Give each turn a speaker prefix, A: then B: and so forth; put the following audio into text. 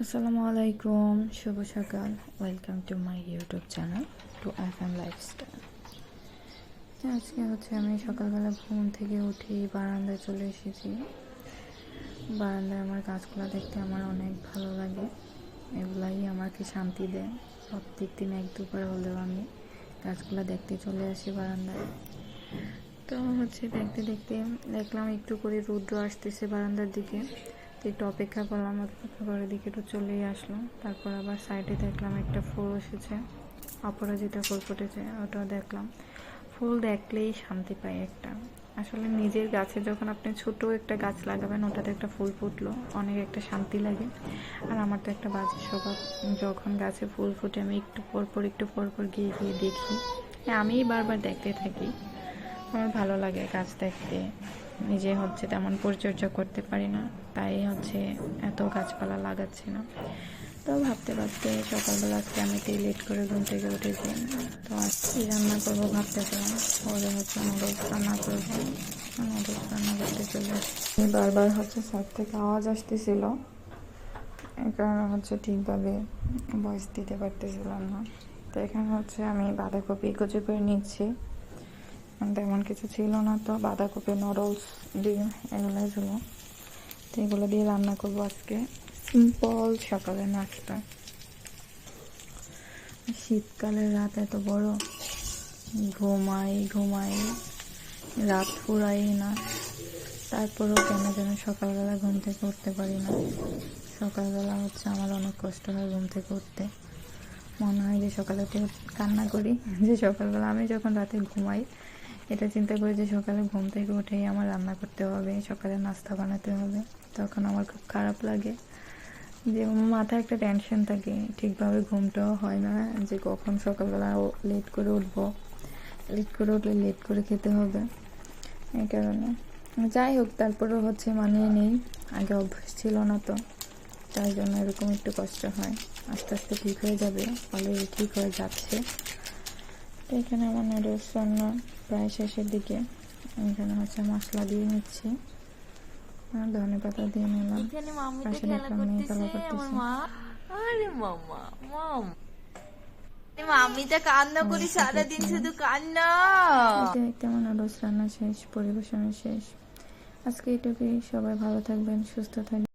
A: আসসালামু আলাইকুম, শুভ সকাল। Welcome to my YouTube channel to FM lifestyle. আজকে আমি সকালবেলা ঘুম থেকে উঠি বারান্দায় চলে এসেছি। বারান্দায় আমার গাছগুলো দেখতে আমার অনেক ভালো লাগে। এগুলাই আমাকে শান্তি দেয়। প্রত্যেক দিন এক দুবার হলেও আমি গাছগুলো দেখতে চলে আসি বারান্দায়। তো দেখতে দেখতে দেখলাম একটু করে রৌদ্র আসতেছে বারান্দার দিকে। তো একটু অপেক্ষা করলাম, অপেক্ষা করে দিকে একটু চলেই আসলো। তারপর আবার সাইডে দেখলাম একটা ফুল এসেছে, অপরাজিতা ফুল ফুটেছে, ওটাও দেখলাম। ফুল দেখলেই শান্তি পাই একটা। আসলে নিজের গাছে যখন আপনি ছোট একটা গাছ লাগাবেন, ওটাতে একটা ফুল ফুটলো, অনেক একটা শান্তি লাগে। আর আমার তো একটা বাজে স্বভাব, যখন গাছে ফুল ফুটে আমি একটু পর পর গিয়ে গিয়ে দেখি। আমি বারবার দেখতে থাকি। আমার ভালো লাগে গাছ দেখতে। নিজে তেমন পরিচর্যা করতে পারি না, তাই এত গাছপালা লাগাচ্ছি না। তো ভাবতে ভাবতে সকালবেলা আজকে আমি লেট করে ঘুম থেকে উঠেছি। তো আজকে রান্না করবো ভাবতেছিলাম, পরে নুডলস রান্না করবো। নুডলস রান্না করতে চলে আসছি। বারবার সাইড থেকে আওয়াজ আসতেছিল, এই কারণে ঠিকভাবে ভয়েস দিতে পারতেছিলাম না। তো এখানে আমি বাঁধাকপি কুচি করে নিচ্ছি। তেমন কিছু ছিল না, তো বাঁধাকপি, নুডলস, ডিম এগুলোই ছিল। তো এগুলো দিয়ে রান্না করবো আজকে সিম্পল সকালের নাস্তা। শীতকালের রাত এত বড়, ঘুমাই ঘুমাই রাত ফুরাই না। তারপরেও কেন যেন সকালবেলা ঘুম থেকে উঠতে পারি না। সকালবেলা আমার অনেক কষ্ট হয় ঘুম থেকে উঠতে। মনে হয় যে সকালে উঠে কান্না করি, যে সকালবেলা আমি যখন রাতে ঘুমাই এটা চিন্তা করি যে সকালে ঘুম থেকে উঠেই আমার রান্না করতে হবে, সকালে নাস্তা বানাতে হবে। তখন আমার খুব খারাপ লাগে, যে মাথায় একটা টেনশন থাকে, ঠিকভাবে ঘুমটাও হয় না, যে কখন সকালবেলা লেট করে উঠবো, লেট করে উঠলে লেট করে খেতে হবে। এই কারণে যাই হোক, তারপরেও মানিয়ে নেই। আগে অভ্যাস ছিল না, তো তাই জন্য এরকম একটু কষ্ট হয়। আস্তে আস্তে ঠিক হয়ে যাবে, অলরেডি ঠিক হয়ে যাচ্ছে। তো এখানে আমার নুডলস রান্না প্রায় শেষের দিকে। এখানে মশলা দিয়ে নিচ্ছি, ধনে পাতা দিয়ে নিলাম। পাশে দেখলাম মেয়ে খেলা করতেছে।
B: আরে মামা মাম মামিটা কান্না করি সারাদিন, শুধু কান্না।
A: দেখতে আমার নুডলস রান্না শেষ, পরিবেশনের শেষ। আজকে এটুকুই। সবাই ভালো থাকবেন, সুস্থ থাকবেন।